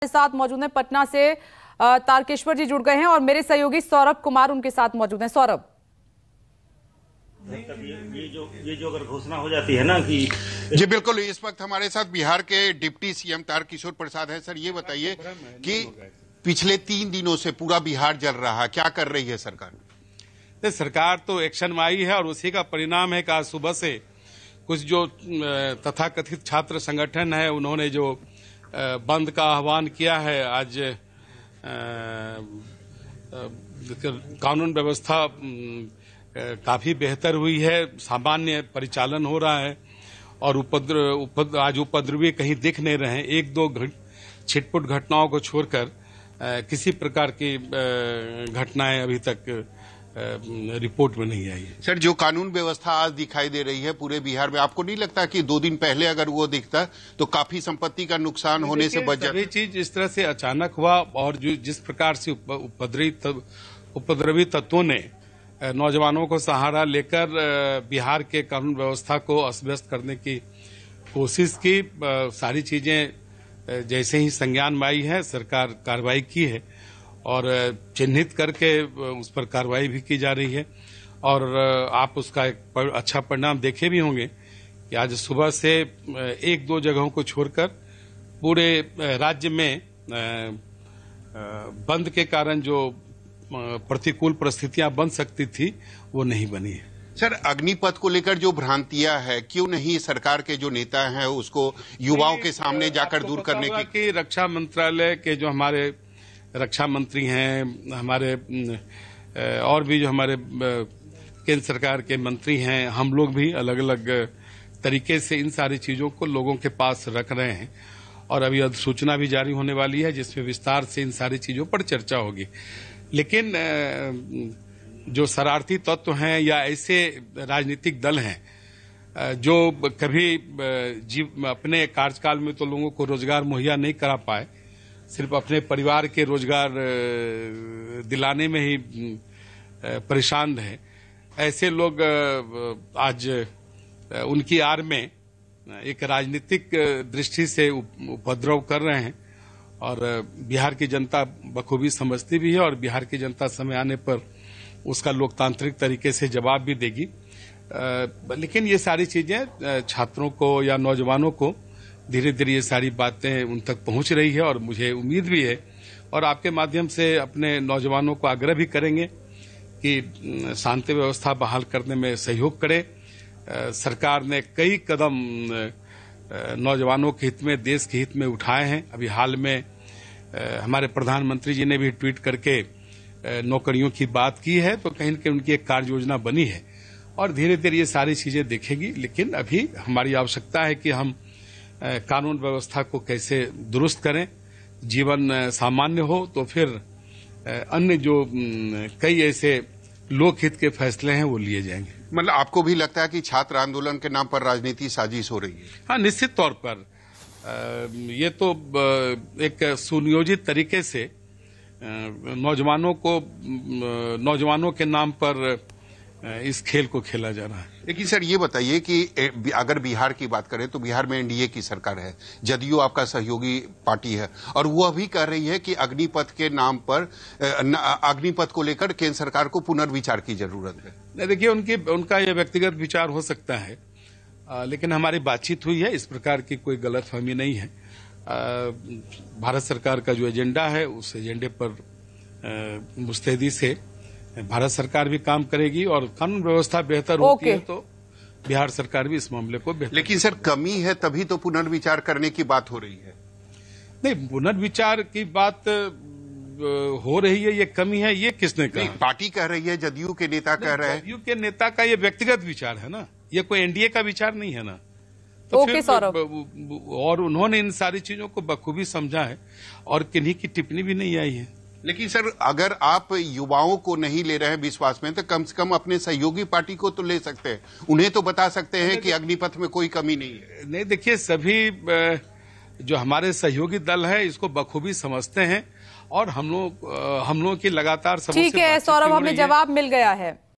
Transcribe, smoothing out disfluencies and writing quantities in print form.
साथ मौजूद हैं पटना से तारकेश्वर जी जुड़ गए हैं और मेरे सहयोगी सौरभ कुमार उनके साथ मौजूद हैं। सौरभ, ये जो अगर घोषणा हो जाती है ना कि जी बिल्कुल, इस वक्त हमारे साथ बिहार के डिप्टी सीएम तारकिशोर प्रसाद हैं। सर, ये बताइए कि पिछले 3 दिनों से पूरा बिहार जल रहा है, क्या कर रही है सरकार? सरकार तो एक्शन में आई है और उसी का परिणाम है कि आज सुबह से कुछ जो तथाकथित छात्र संगठन है उन्होंने जो बंद का आह्वान किया है। आज कानून व्यवस्था काफी बेहतर हुई है, सामान्य परिचालन हो रहा है और आज उपद्रवी कहीं दिख नहीं रहे हैं। 1-2 छिटपुट घटनाओं को छोड़कर किसी प्रकार की घटनाएं अभी तक रिपोर्ट में नहीं आई। सर, जो कानून व्यवस्था आज दिखाई दे रही है पूरे बिहार में, आपको नहीं लगता कि 2 दिन पहले अगर वो दिखता तो काफी संपत्ति का नुकसान होने से बच जाता? सभी चीज इस तरह से अचानक हुआ और जिस प्रकार से उपद्रवी तत्वों ने नौजवानों को सहारा लेकर बिहार के कानून व्यवस्था को अस्त व्यस्त करने की कोशिश की, सारी चीजें जैसे ही संज्ञान में आई है सरकार कार्रवाई की है और चिन्हित करके उस पर कार्रवाई भी की जा रही है। और आप उसका एक अच्छा परिणाम देखे भी होंगे कि आज सुबह से 1-2 जगहों को छोड़कर पूरे राज्य में बंद के कारण जो प्रतिकूल परिस्थितियां बन सकती थी वो नहीं बनी है। सर, अग्निपथ को लेकर जो भ्रांतियां है, क्यों नहीं सरकार के जो नेता हैं उसको युवाओं के सामने जाकर दूर करने की? रक्षा मंत्रालय के जो हमारे रक्षा मंत्री हैं, हमारे और भी जो हमारे केंद्र सरकार के मंत्री हैं, हम लोग भी अलग अलग तरीके से इन सारी चीजों को लोगों के पास रख रहे हैं और अभी अधिसूचना भी जारी होने वाली है जिसमें विस्तार से इन सारी चीजों पर चर्चा होगी। लेकिन जो शरारती तत्व हैं या ऐसे राजनीतिक दल हैं जो कभी अपने कार्यकाल में तो लोगों को रोजगार मुहैया नहीं करा पाए, सिर्फ अपने परिवार के रोजगार दिलाने में ही परेशान रहे, ऐसे लोग आज उनकी आड़ में एक राजनीतिक दृष्टि से उपद्रव कर रहे हैं और बिहार की जनता बखूबी समझती भी है और बिहार की जनता समय आने पर उसका लोकतांत्रिक तरीके से जवाब भी देगी। लेकिन ये सारी चीजें छात्रों को या नौजवानों को धीरे धीरे ये सारी बातें उन तक पहुंच रही है और मुझे उम्मीद भी है और आपके माध्यम से अपने नौजवानों को आग्रह भी करेंगे कि शांति व्यवस्था बहाल करने में सहयोग करें। सरकार ने कई कदम नौजवानों के हित में, देश के हित में उठाए हैं। अभी हाल में हमारे प्रधानमंत्री जी ने भी ट्वीट करके नौकरियों की बात की है, तो कहीं न कहीं उनकी एक कार्य योजना बनी है और धीरे धीरे ये सारी चीजें देखेगी। लेकिन अभी हमारी आवश्यकता है कि हम कानून व्यवस्था को कैसे दुरुस्त करें, जीवन सामान्य हो, तो फिर अन्य जो कई ऐसे लोकहित के फैसले हैं वो लिए जाएंगे। मतलब आपको भी लगता है कि छात्र आंदोलन के नाम पर राजनीति साजिश हो रही है? हाँ, निश्चित तौर पर ये तो एक सुनियोजित तरीके से नौजवानों के नाम पर इस खेल को खेला जा रहा है। लेकिन सर, ये बताइए कि अगर बिहार की बात करें तो बिहार में एनडीए की सरकार है, जदयू आपका सहयोगी पार्टी है और वो अभी कह रही है कि अग्निपथ के नाम पर अग्निपथ को लेकर केंद्र सरकार को पुनर्विचार की जरूरत है। देखिए, उनका ये व्यक्तिगत विचार हो सकता है, लेकिन हमारी बातचीत हुई है, इस प्रकार की कोई गलतफहमी नहीं है। भारत सरकार का जो एजेंडा है उस एजेंडे पर मुस्तैदी से भारत सरकार भी काम करेगी और कानून व्यवस्था बेहतर होती है तो बिहार सरकार भी इस मामले को बेहतर। लेकिन सर, कमी है तभी तो पुनर्विचार करने की बात हो रही है। नहीं, पुनर्विचार की बात हो रही है, ये कमी है, ये किसने कहा? पार्टी कह रही है, जदयू के नेता कह रहे हैं। जदयू के नेता का ये व्यक्तिगत विचार है ना, ये कोई एनडीए का विचार नहीं है ना। तो और उन्होंने इन सारी चीजों को बखूबी समझा है और किन्हीं की टिप्पणी भी नहीं आई है। लेकिन सर, अगर आप युवाओं को नहीं ले रहे हैं विश्वास में तो कम से कम अपने सहयोगी पार्टी को तो ले सकते हैं, उन्हें तो बता सकते हैं कि अग्निपथ में कोई कमी नहीं है। नहीं, देखिए, सभी जो हमारे सहयोगी दल है इसको बखूबी समझते हैं और हम लोग की लगातार ठीक है सौरभ, हमें जवाब मिल गया है।